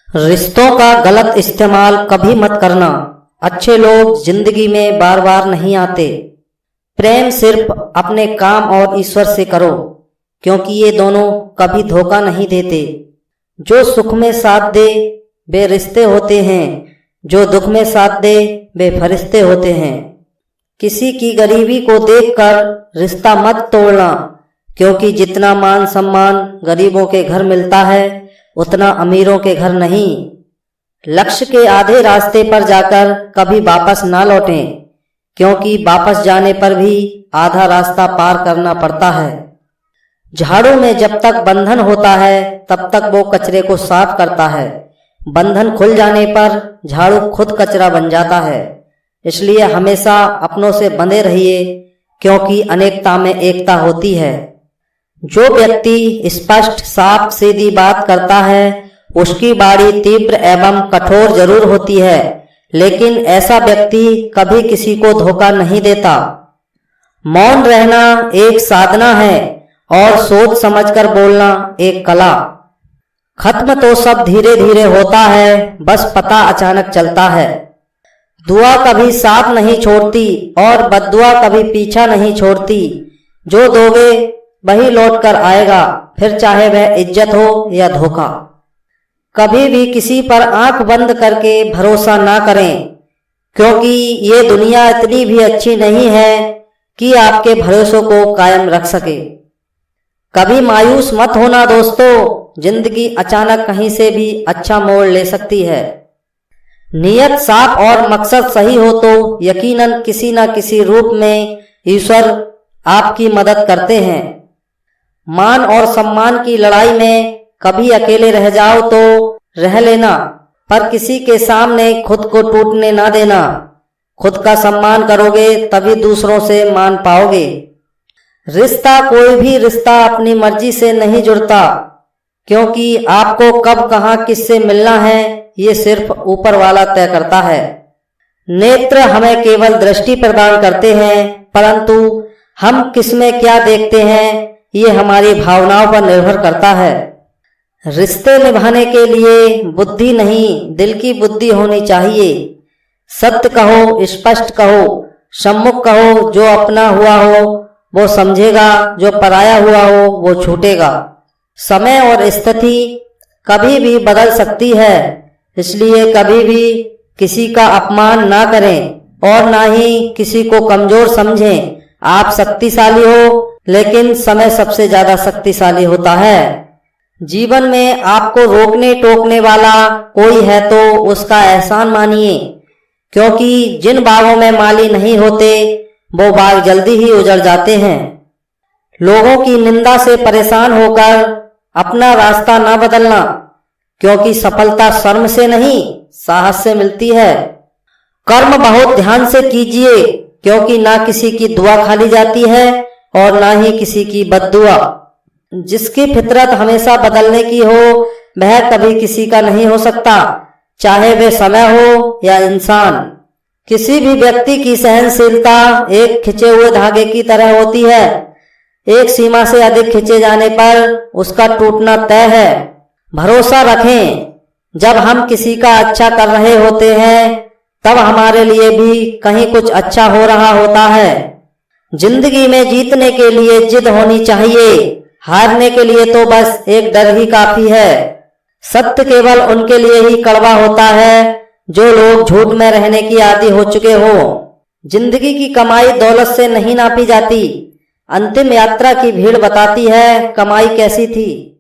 रिश्तों का गलत इस्तेमाल कभी मत करना। अच्छे लोग जिंदगी में बार बार नहीं आते। प्रेम सिर्फ अपने काम और ईश्वर से करो, क्योंकि ये दोनों कभी धोखा नहीं देते। जो सुख में साथ दे वे रिश्ते होते हैं, जो दुख में साथ दे वे फरिश्ते होते हैं। किसी की गरीबी को देखकर रिश्ता मत तोड़ना, क्योंकि जितना मान सम्मान गरीबों के घर मिलता है उतना अमीरों के घर नहीं। लक्ष्य के आधे रास्ते पर जाकर कभी वापस ना लौटें, क्योंकि वापस जाने पर भी आधा रास्ता पार करना पड़ता है। झाड़ू में जब तक बंधन होता है तब तक वो कचरे को साफ करता है। बंधन खुल जाने पर झाड़ू खुद कचरा बन जाता है। इसलिए हमेशा अपनों से बंधे रहिए, क्योंकि अनेकता में एकता होती है। जो व्यक्ति स्पष्ट साफ सीधी बात करता है उसकी वाणी तीव्र एवं कठोर जरूर होती है, लेकिन ऐसा व्यक्ति कभी किसी को धोखा नहीं देता। मौन रहना एक साधना है और सोच समझकर बोलना एक कला। खत्म तो सब धीरे धीरे होता है, बस पता अचानक चलता है। दुआ कभी साथ नहीं छोड़ती और बद्दुआ कभी पीछा नहीं छोड़ती। जो दोगे वही लौट कर आएगा, फिर चाहे वह इज्जत हो या धोखा। कभी भी किसी पर आंख बंद करके भरोसा ना करें, क्योंकि ये दुनिया इतनी भी अच्छी नहीं है कि आपके भरोसों को कायम रख सके। कभी मायूस मत होना दोस्तों, जिंदगी अचानक कहीं से भी अच्छा मोड़ ले सकती है। नियत साफ और मकसद सही हो तो यकीनन किसी न किसी रूप में ईश्वर आपकी मदद करते हैं। मान और सम्मान की लड़ाई में कभी अकेले रह जाओ तो रह लेना, पर किसी के सामने खुद को टूटने ना देना। खुद का सम्मान करोगे तभी दूसरों से मान पाओगे। रिश्ता, कोई भी रिश्ता अपनी मर्जी से नहीं जुड़ता, क्योंकि आपको कब कहाँ किससे मिलना है ये सिर्फ ऊपर वाला तय करता है। नेत्र हमें केवल दृष्टि प्रदान करते हैं, परंतु हम किसमें क्या देखते हैं ये हमारी भावनाओं पर निर्भर करता है। रिश्ते निभाने के लिए बुद्धि नहीं, दिल की बुद्धि होनी चाहिए। सत्य कहो, स्पष्ट कहो, सम्मुख कहो। जो अपना हुआ हो वो समझेगा, जो पराया हुआ हो वो छूटेगा। समय और स्थिति कभी भी बदल सकती है, इसलिए कभी भी किसी का अपमान ना करें और ना ही किसी को कमजोर समझें। आप शक्तिशाली हो, लेकिन समय सबसे ज्यादा शक्तिशाली होता है। जीवन में आपको रोकने टोकने वाला कोई है तो उसका एहसान मानिए, क्योंकि जिन बागों में माली नहीं होते वो बाग जल्दी ही उजड़ जाते हैं। लोगों की निंदा से परेशान होकर अपना रास्ता ना बदलना, क्योंकि सफलता शर्म से नहीं साहस से मिलती है। कर्म बहुत ध्यान से कीजिए, क्योंकि ना किसी की दुआ खाली जाती है और ना ही किसी की बद्दुआ। जिसकी फितरत हमेशा बदलने की हो वह कभी किसी का नहीं हो सकता, चाहे वे समय हो या इंसान। किसी भी व्यक्ति की सहनशीलता एक खिंचे हुए धागे की तरह होती है। एक सीमा से अधिक खिंचे जाने पर उसका टूटना तय है। भरोसा रखें, जब हम किसी का अच्छा कर रहे होते हैं तब हमारे लिए भी कहीं कुछ अच्छा हो रहा होता है। जिंदगी में जीतने के लिए जिद होनी चाहिए, हारने के लिए तो बस एक डर ही काफी है। सत्य केवल उनके लिए ही कड़वा होता है जो लोग झूठ में रहने की आदी हो चुके हो। जिंदगी की कमाई दौलत से नहीं नापी जाती। अंतिम यात्रा की भीड़ बताती है कमाई कैसी थी।